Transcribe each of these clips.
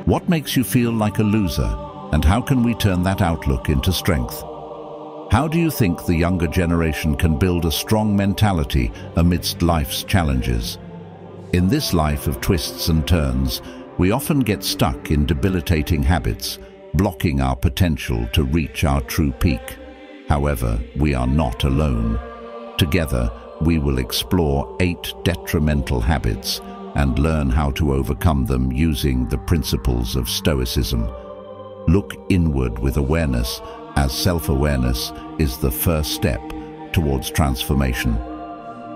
What makes you feel like a loser, and how can we turn that outlook into strength? How do you think the younger generation can build a strong mentality amidst life's challenges? In this life of twists and turns, we often get stuck in debilitating habits, blocking our potential to reach our true peak. However, we are not alone. Together, we will explore 8 detrimental habits and learn how to overcome them using the principles of Stoicism. Look inward with awareness, as self-awareness is the first step towards transformation.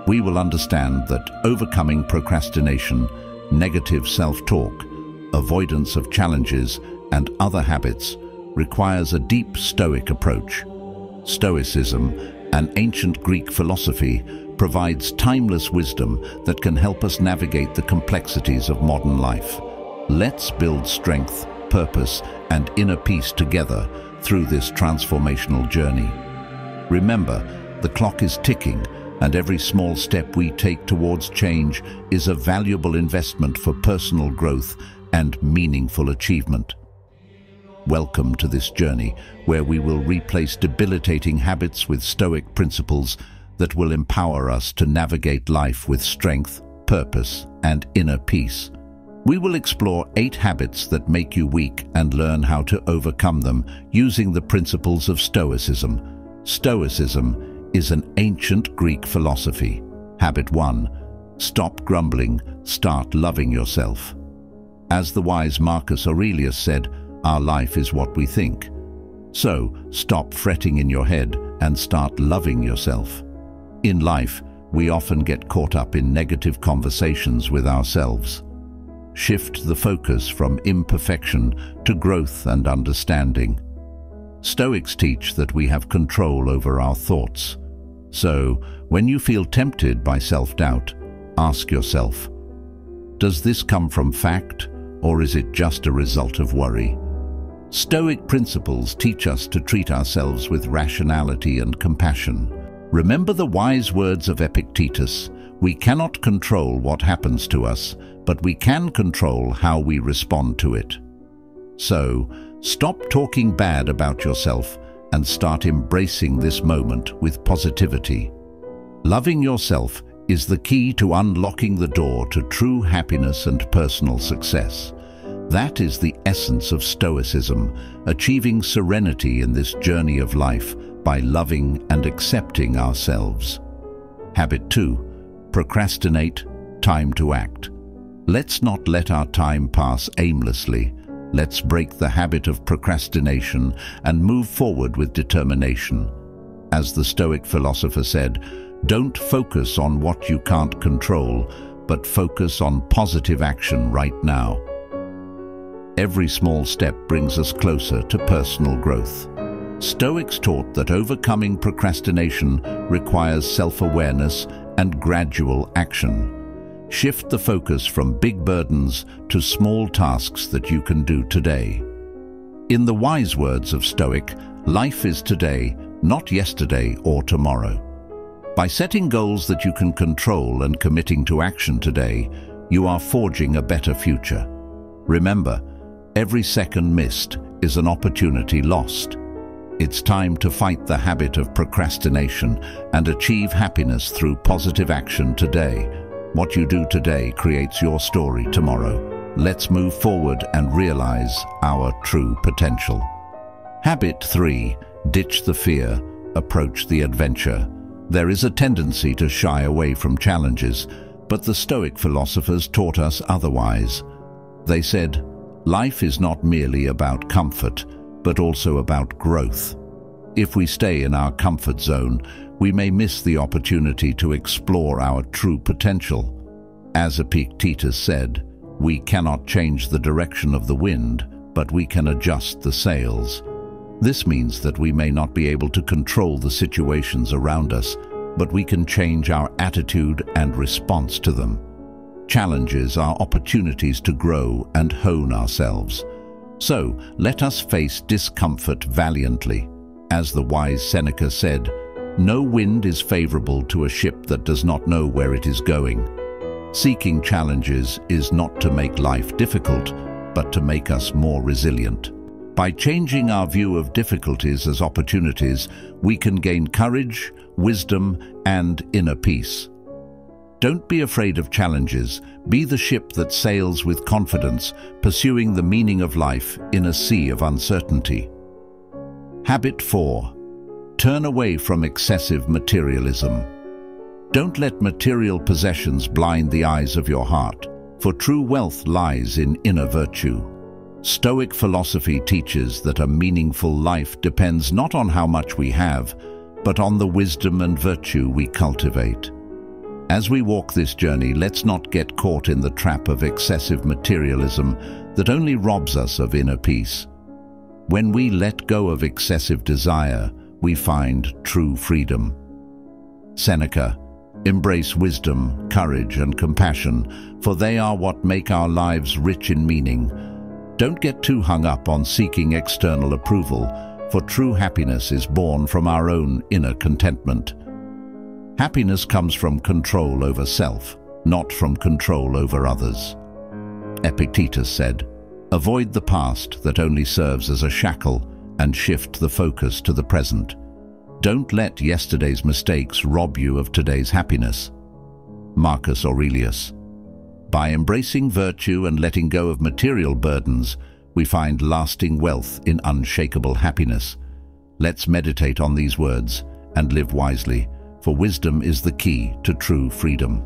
We will understand that overcoming procrastination, negative self-talk, avoidance of challenges, and other habits requires a deep Stoic approach. Stoicism, an ancient Greek philosophy, provides timeless wisdom that can help us navigate the complexities of modern life. Let's build strength, purpose, and inner peace together through this transformational journey. Remember, the clock is ticking, and every small step we take towards change is a valuable investment for personal growth and meaningful achievement. Welcome to this journey, where we will replace debilitating habits with Stoic principles that will empower us to navigate life with strength, purpose, and inner peace. We will explore 8 habits that make you weak and learn how to overcome them using the principles of Stoicism. Stoicism is an ancient Greek philosophy. Habit 1. Stop grumbling, start loving yourself. As the wise Marcus Aurelius said, our life is what we think. So, stop fretting in your head and start loving yourself. In life, we often get caught up in negative conversations with ourselves. Shift the focus from imperfection to growth and understanding. Stoics teach that we have control over our thoughts. So, when you feel tempted by self-doubt, ask yourself, does this come from fact, or is it just a result of worry? Stoic principles teach us to treat ourselves with rationality and compassion. Remember the wise words of Epictetus: we cannot control what happens to us, but we can control how we respond to it. So, stop talking bad about yourself and start embracing this moment with positivity. Loving yourself is the key to unlocking the door to true happiness and personal success. That is the essence of Stoicism, achieving serenity in this journey of life by loving and accepting ourselves. Habit 2. Procrastinate, time to act. Let's not let our time pass aimlessly. Let's break the habit of procrastination and move forward with determination. As the Stoic philosopher said, don't focus on what you can't control, but focus on positive action right now. Every small step brings us closer to personal growth. Stoics taught that overcoming procrastination requires self-awareness and gradual action. Shift the focus from big burdens to small tasks that you can do today. In the wise words of Stoic, life is today, not yesterday or tomorrow. By setting goals that you can control and committing to action today, you are forging a better future. Remember, every second missed is an opportunity lost. It's time to fight the habit of procrastination and achieve happiness through positive action today. What you do today creates your story tomorrow. Let's move forward and realize our true potential. Habit 3. Ditch the fear, approach the adventure. There is a tendency to shy away from challenges, but the Stoic philosophers taught us otherwise. They said, life is not merely about comfort, but also about growth. If we stay in our comfort zone, we may miss the opportunity to explore our true potential. As Epictetus said, we cannot change the direction of the wind, but we can adjust the sails. This means that we may not be able to control the situations around us, but we can change our attitude and response to them. Challenges are opportunities to grow and hone ourselves. So, let us face discomfort valiantly. As the wise Seneca said, no wind is favorable to a ship that does not know where it is going. Seeking challenges is not to make life difficult, but to make us more resilient. By changing our view of difficulties as opportunities, we can gain courage, wisdom, and inner peace. Don't be afraid of challenges. Be the ship that sails with confidence, pursuing the meaning of life in a sea of uncertainty. Habit 4. Turn away from excessive materialism. Don't let material possessions blind the eyes of your heart, for true wealth lies in inner virtue. Stoic philosophy teaches that a meaningful life depends not on how much we have, but on the wisdom and virtue we cultivate. As we walk this journey, let's not get caught in the trap of excessive materialism that only robs us of inner peace. When we let go of excessive desire, we find true freedom. Seneca: embrace wisdom, courage, and compassion, for they are what make our lives rich in meaning. Don't get too hung up on seeking external approval, for true happiness is born from our own inner contentment. Happiness comes from control over self, not from control over others. Epictetus said, "Avoid the past that only serves as a shackle and shift the focus to the present. Don't let yesterday's mistakes rob you of today's happiness." Marcus Aurelius. By embracing virtue and letting go of material burdens, we find lasting wealth in unshakable happiness. Let's meditate on these words and live wisely, for wisdom is the key to true freedom.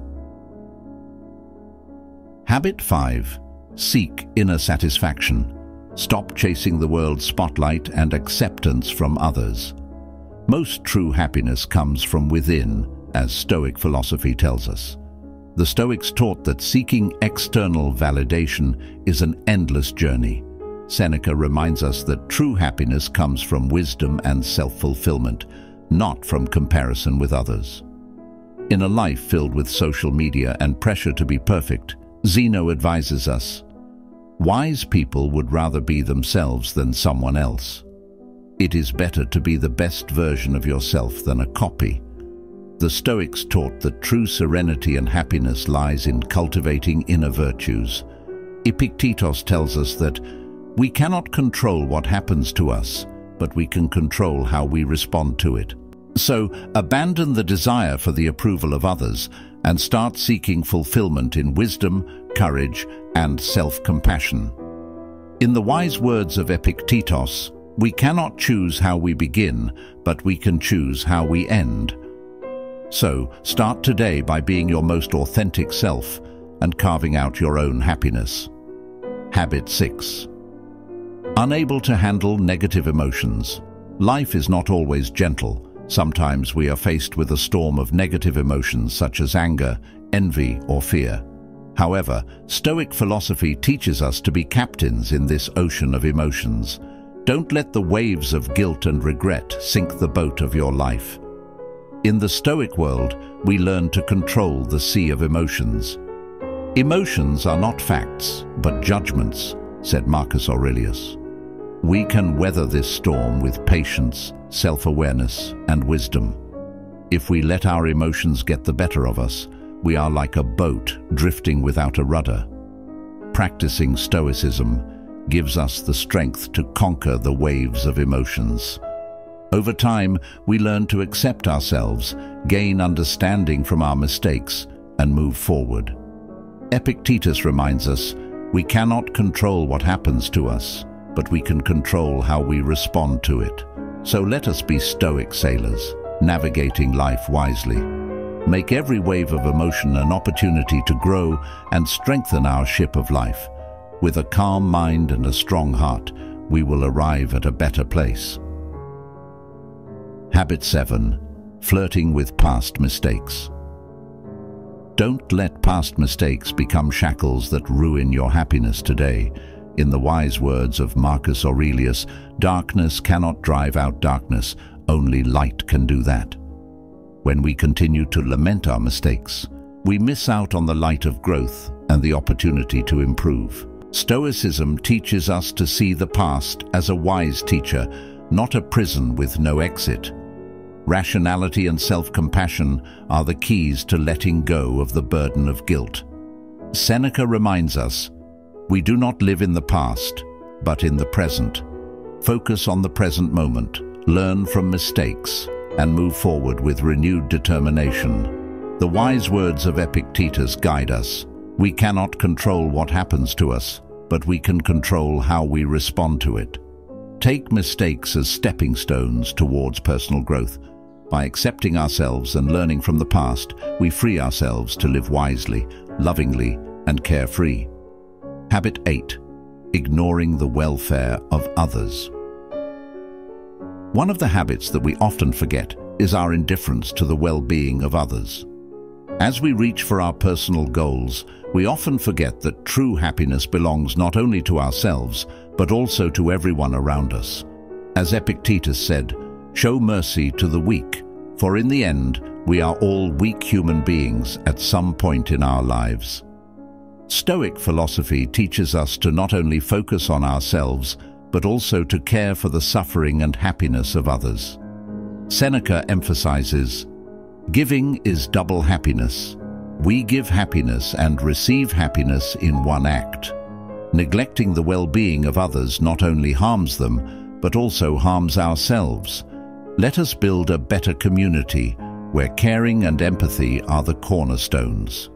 Habit 5. Seek inner satisfaction. Stop chasing the world's spotlight and acceptance from others. Most true happiness comes from within, as Stoic philosophy tells us. The Stoics taught that seeking external validation is an endless journey. Seneca reminds us that true happiness comes from wisdom and self-fulfillment, not from comparison with others. In a life filled with social media and pressure to be perfect, Zeno advises us, "Wise people would rather be themselves than someone else. It is better to be the best version of yourself than a copy." The Stoics taught that true serenity and happiness lies in cultivating inner virtues. Epictetus tells us that we cannot control what happens to us, but we can control how we respond to it. So, abandon the desire for the approval of others and start seeking fulfillment in wisdom, courage, and self-compassion. In the wise words of Epictetus, we cannot choose how we begin, but we can choose how we end. So, start today by being your most authentic self and carving out your own happiness. Habit 6. Unable to handle negative emotions. Life is not always gentle. Sometimes we are faced with a storm of negative emotions such as anger, envy, or fear. However, Stoic philosophy teaches us to be captains in this ocean of emotions. Don't let the waves of guilt and regret sink the boat of your life. In the Stoic world, we learn to control the sea of emotions. "Emotions are not facts, but judgments," said Marcus Aurelius. We can weather this storm with patience, self-awareness, and wisdom. If we let our emotions get the better of us, we are like a boat drifting without a rudder. Practicing Stoicism gives us the strength to conquer the waves of emotions. Over time, we learn to accept ourselves, gain understanding from our mistakes, and move forward. Epictetus reminds us, we cannot control what happens to us, but we can control how we respond to it. So let us be Stoic sailors, navigating life wisely. Make every wave of emotion an opportunity to grow and strengthen our ship of life. With a calm mind and a strong heart, we will arrive at a better place. Habit 7. Flirting with past mistakes. Don't let past mistakes become shackles that ruin your happiness today. In the wise words of Marcus Aurelius, darkness cannot drive out darkness, only light can do that. When we continue to lament our mistakes, we miss out on the light of growth and the opportunity to improve. Stoicism teaches us to see the past as a wise teacher, not a prison with no exit. Rationality and self-compassion are the keys to letting go of the burden of guilt. Seneca reminds us, We do not live in the past, but in the present. Focus on the present moment, learn from mistakes, and move forward with renewed determination. The wise words of Epictetus guide us. We cannot control what happens to us, but we can control how we respond to it. Take mistakes as stepping stones towards personal growth. By accepting ourselves and learning from the past, we free ourselves to live wisely, lovingly, and carefree. Habit 8. Ignoring the welfare of others. One of the habits that we often forget is our indifference to the well-being of others. As we reach for our personal goals, we often forget that true happiness belongs not only to ourselves, but also to everyone around us. As Epictetus said, "Show mercy to the weak, for in the end, we are all weak human beings at some point in our lives." Stoic philosophy teaches us to not only focus on ourselves, but also to care for the suffering and happiness of others. Seneca emphasizes, "Giving is double happiness. We give happiness and receive happiness in one act." Neglecting the well-being of others not only harms them, but also harms ourselves. Let us build a better community where caring and empathy are the cornerstones.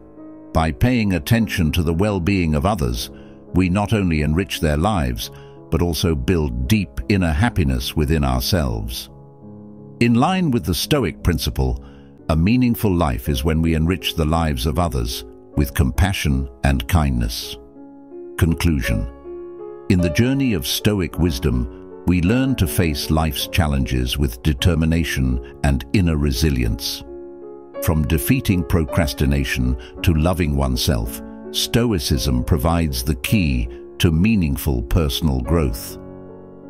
By paying attention to the well-being of others, we not only enrich their lives, but also build deep inner happiness within ourselves. In line with the Stoic principle, a meaningful life is when we enrich the lives of others with compassion and kindness. Conclusion. In the journey of Stoic wisdom, we learn to face life's challenges with determination and inner resilience. From defeating procrastination to loving oneself, Stoicism provides the key to meaningful personal growth.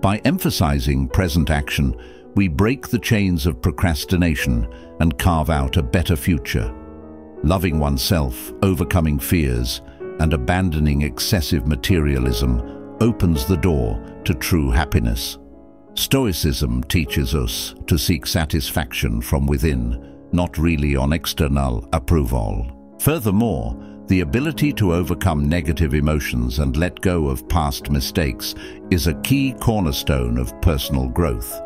By emphasizing present action, we break the chains of procrastination and carve out a better future. Loving oneself, overcoming fears, and abandoning excessive materialism opens the door to true happiness. Stoicism teaches us to seek satisfaction from within, not really on external approval. Furthermore, the ability to overcome negative emotions and let go of past mistakes is a key cornerstone of personal growth.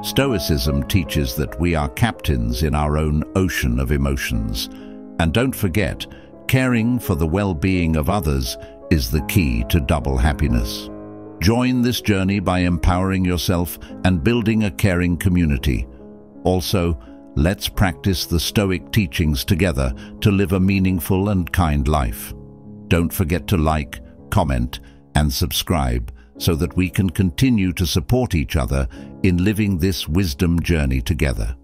Stoicism teaches that we are captains in our own ocean of emotions. And don't forget, caring for the well-being of others is the key to double happiness. Join this journey by empowering yourself and building a caring community. Also, let's practice the Stoic teachings together to live a meaningful and kind life. Don't forget to like, comment, and subscribe so that we can continue to support each other in living this wisdom journey together.